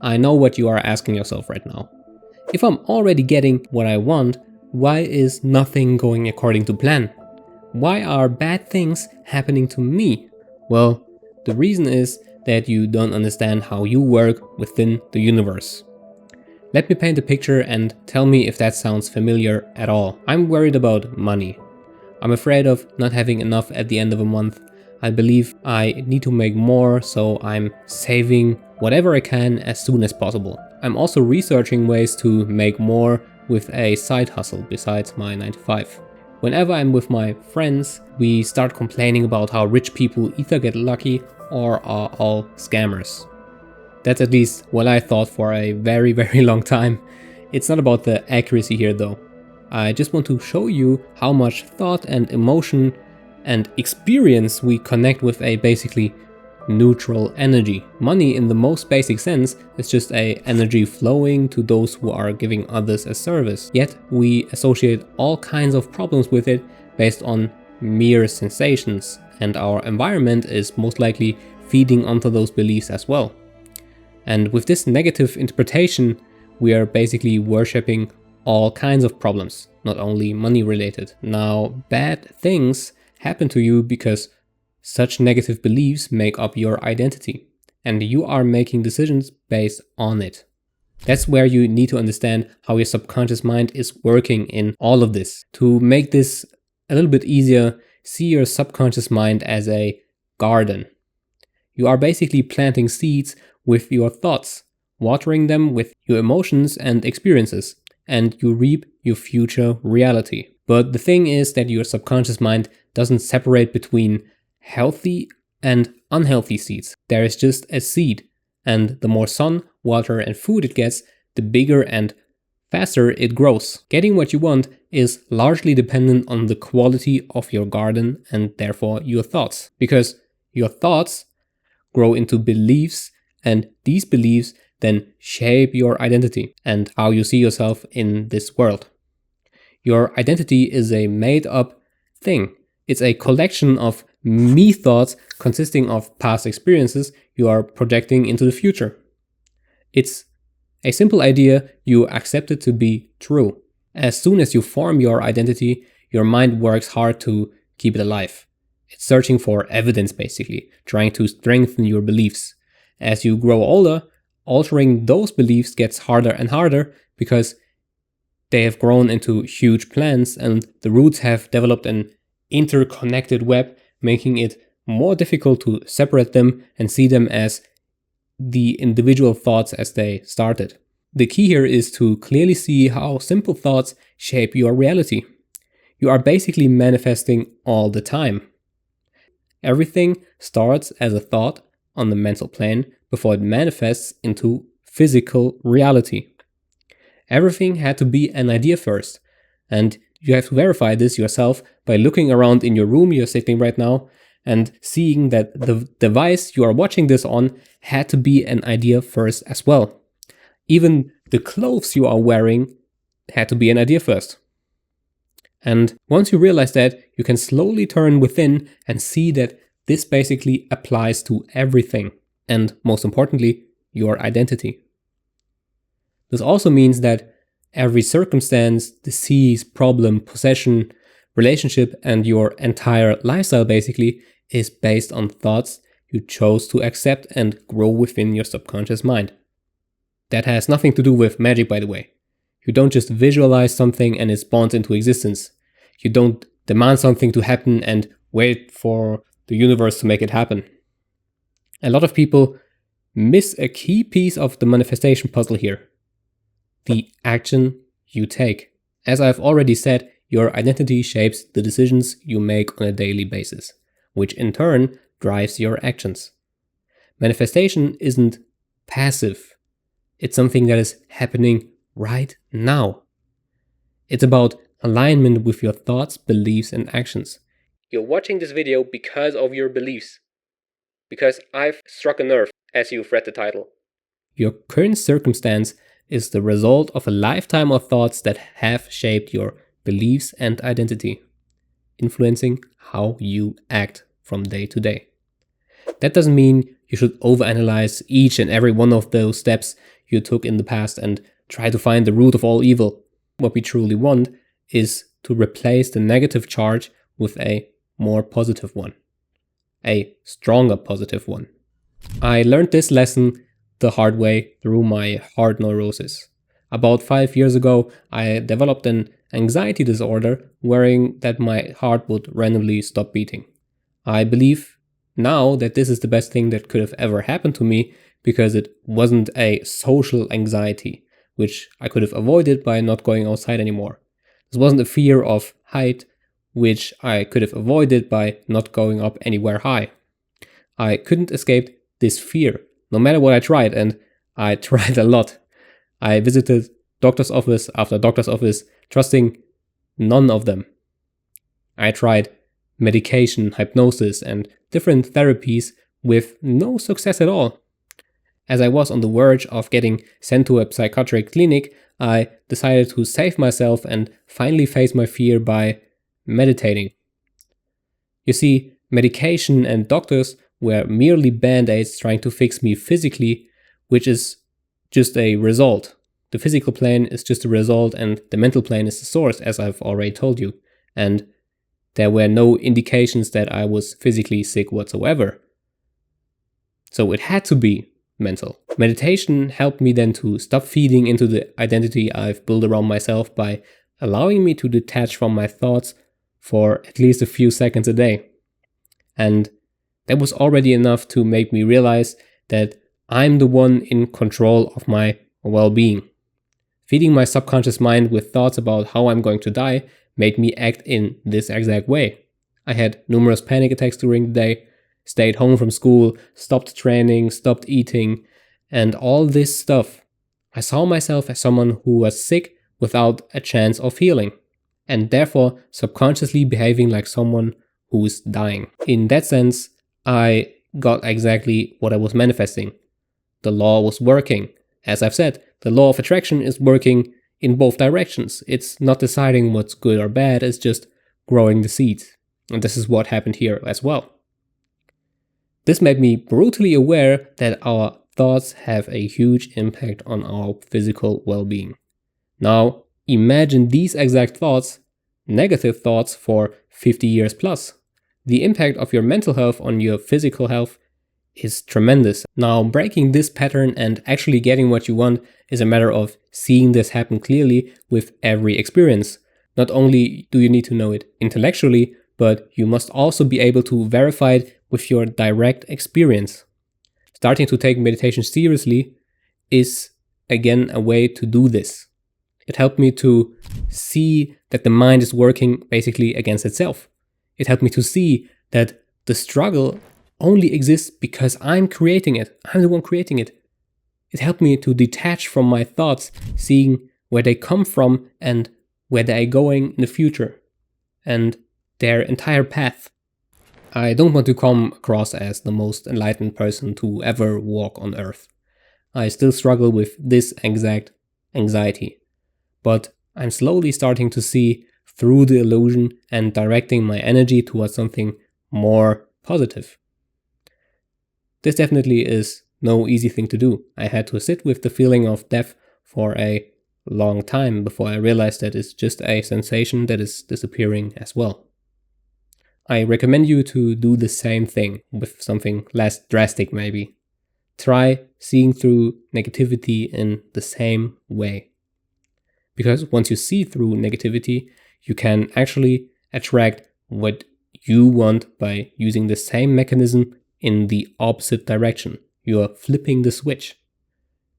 I know what you are asking yourself right now. If I'm already getting what I want, why is nothing going according to plan? Why are bad things happening to me? Well, the reason is that you don't understand how you work within the universe. Let me paint a picture and tell me if that sounds familiar at all. I'm worried about money. I'm afraid of not having enough at the end of a month. I believe I need to make more, so I'm saving whatever I can as soon as possible. I'm also researching ways to make more with a side hustle besides my 9 to 5. Whenever I'm with my friends, we start complaining about how rich people either get lucky or are all scammers. That's at least what I thought for a very, very long time. It's not about the accuracy here though. I just want to show you how much thought and emotion and experience we connect with a basically neutral energy. Money in the most basic sense is just a energy flowing to those who are giving others a service. Yet we associate all kinds of problems with it based on mere sensations, and our environment is most likely feeding onto those beliefs as well. And with this negative interpretation, we are basically worshipping all kinds of problems, not only money related. Now, bad things happen to you because such negative beliefs make up your identity, and you are making decisions based on it. That's where you need to understand how your subconscious mind is working in all of this. To make this a little bit easier, see your subconscious mind as a garden. You are basically planting seeds with your thoughts, watering them with your emotions and experiences, and you reap your future reality. But the thing is that your subconscious mind doesn't separate between healthy and unhealthy seeds. There is just a seed, and the more sun, water, and food it gets, the bigger and faster it grows. Getting what you want is largely dependent on the quality of your garden and therefore your thoughts. Because your thoughts grow into beliefs, and these beliefs then shape your identity and how you see yourself in this world. Your identity is a made-up thing. It's a collection of me thoughts consisting of past experiences you are projecting into the future. It's a simple idea you accept it to be true. As soon as you form your identity, your mind works hard to keep it alive. It's searching for evidence basically, trying to strengthen your beliefs. As you grow older, altering those beliefs gets harder and harder because they have grown into huge plants and the roots have developed an interconnected web, making it more difficult to separate them and see them as the individual thoughts as they started. The key here is to clearly see how simple thoughts shape your reality. You are basically manifesting all the time. Everything starts as a thought on the mental plane before it manifests into physical reality. Everything had to be an idea first, and you have to verify this yourself by looking around in your room you're sitting right now and seeing that the device you are watching this on had to be an idea first as well. Even the clothes you are wearing had to be an idea first. And once you realize that, you can slowly turn within and see that this basically applies to everything, and most importantly, your identity. This also means that every circumstance, disease, problem, possession, relationship, and your entire lifestyle basically is based on thoughts you chose to accept and grow within your subconscious mind. That has nothing to do with magic, by the way. You don't just visualize something and it spawns into existence. You don't demand something to happen and wait for the universe to make it happen. A lot of people miss a key piece of the manifestation puzzle here. The action you take. As I've already said, your identity shapes the decisions you make on a daily basis, which in turn drives your actions. Manifestation isn't passive. It's something that is happening right now. It's about alignment with your thoughts, beliefs, and actions. You're watching this video because of your beliefs. Because I've struck a nerve, as you've read the title. Your current circumstance is the result of a lifetime of thoughts that have shaped your beliefs and identity, influencing how you act from day to day. That doesn't mean you should overanalyze each and every one of those steps you took in the past and try to find the root of all evil. What we truly want is to replace the negative charge with a more positive one, a stronger positive one. I learned this lesson the hard way through my heart neurosis. About 5 years ago, I developed an anxiety disorder worrying that my heart would randomly stop beating. I believe now that this is the best thing that could have ever happened to me because it wasn't a social anxiety, which I could have avoided by not going outside anymore. This wasn't a fear of height, which I could have avoided by not going up anywhere high. I couldn't escape this fear, no matter what I tried, and I tried a lot. I visited doctor's office after doctor's office, trusting none of them. I tried medication, hypnosis, and different therapies with no success at all. As I was on the verge of getting sent to a psychiatric clinic, I decided to save myself and finally face my fear by meditating. You see, medication and doctors were merely band-aids trying to fix me physically, which is just a result. The physical plane is just a result and the mental plane is the source, as I've already told you. And there were no indications that I was physically sick whatsoever. So it had to be mental. Meditation helped me then to stop feeding into the identity I've built around myself by allowing me to detach from my thoughts for at least a few seconds a day. And that was already enough to make me realize that I'm the one in control of my well-being. Feeding my subconscious mind with thoughts about how I'm going to die made me act in this exact way. I had numerous panic attacks during the day, stayed home from school, stopped training, stopped eating, and all this stuff. I saw myself as someone who was sick without a chance of healing, and therefore subconsciously behaving like someone who's dying. In that sense, I got exactly what I was manifesting. The law was working. As I've said, the law of attraction is working in both directions. It's not deciding what's good or bad, it's just growing the seeds. And this is what happened here as well. This made me brutally aware that our thoughts have a huge impact on our physical well-being. Now, imagine these exact thoughts, negative thoughts, for 50 years plus. The impact of your mental health on your physical health is tremendous. Now, breaking this pattern and actually getting what you want is a matter of seeing this happen clearly with every experience. Not only do you need to know it intellectually, but you must also be able to verify it with your direct experience. Starting to take meditation seriously is, again, a way to do this. It helped me to see that the mind is working basically against itself. It helped me to see that the struggle only exists because I'm creating it. I'm the one creating it. It helped me to detach from my thoughts, seeing where they come from and where they are going in the future, and their entire path. I don't want to come across as the most enlightened person to ever walk on Earth. I still struggle with this exact anxiety, but I'm slowly starting to see through the illusion and directing my energy towards something more positive. This definitely is no easy thing to do. I had to sit with the feeling of death for a long time before I realized that it's just a sensation that is disappearing as well. I recommend you to do the same thing with something less drastic maybe. Try seeing through negativity in the same way. Because once you see through negativity, you can actually attract what you want by using the same mechanism in the opposite direction. You are flipping the switch.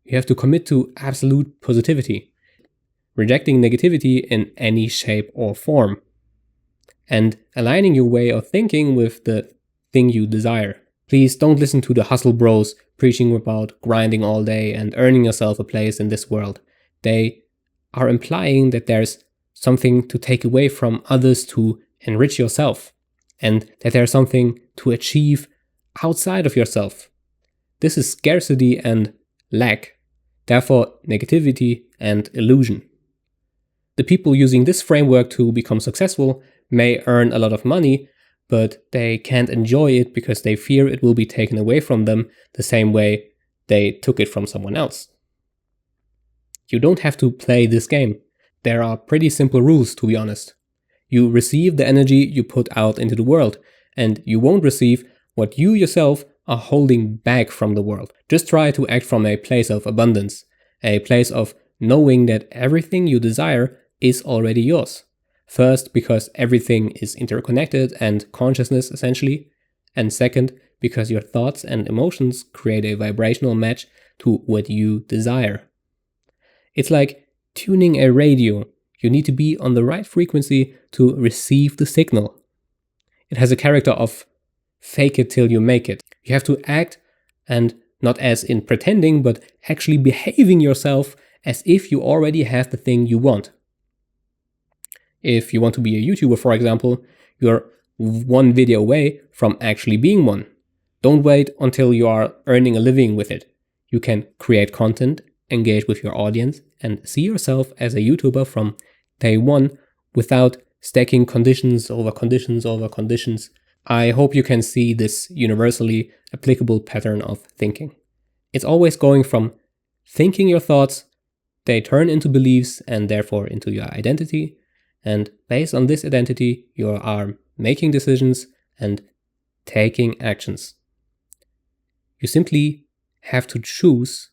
You have to commit to absolute positivity, rejecting negativity in any shape or form, and aligning your way of thinking with the thing you desire. Please don't listen to the hustle bros preaching about grinding all day and earning yourself a place in this world. They are implying that there's something to take away from others to enrich yourself, and that there's something to achieve outside of yourself. This is scarcity and lack, therefore negativity and illusion. The people using this framework to become successful may earn a lot of money, but they can't enjoy it because they fear it will be taken away from them the same way they took it from someone else. You don't have to play this game. There are pretty simple rules, to be honest. You receive the energy you put out into the world, and you won't receive what you yourself are holding back from the world. Just try to act from a place of abundance, a place of knowing that everything you desire is already yours. First, because everything is interconnected and consciousness essentially, and second, because your thoughts and emotions create a vibrational match to what you desire. It's like tuning a radio. You need to be on the right frequency to receive the signal. It has a character of fake it till you make it. You have to act, and not as in pretending, but actually behaving yourself as if you already have the thing you want. If you want to be a YouTuber, for example, you're one video away from actually being one. Don't wait until you are earning a living with it. You can create content, engage with your audience, and see yourself as a YouTuber from day one without stacking conditions over conditions over conditions. I hope you can see this universally applicable pattern of thinking. It's always going from thinking your thoughts, they turn into beliefs and therefore into your identity. And based on this identity, you are making decisions and taking actions. You simply have to choose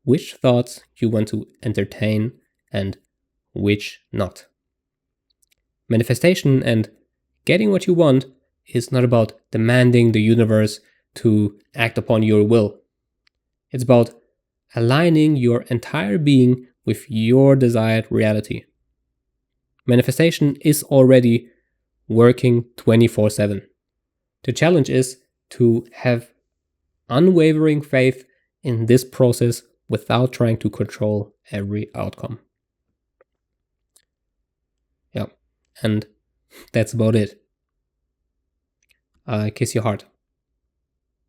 which thoughts you want to entertain and which not. Manifestation and getting what you want is not about demanding the universe to act upon your will. It's about aligning your entire being with your desired reality. Manifestation is already working 24/7. The challenge is to have unwavering faith in this process without trying to control every outcome. Yeah, and that's about it. Kiss your heart.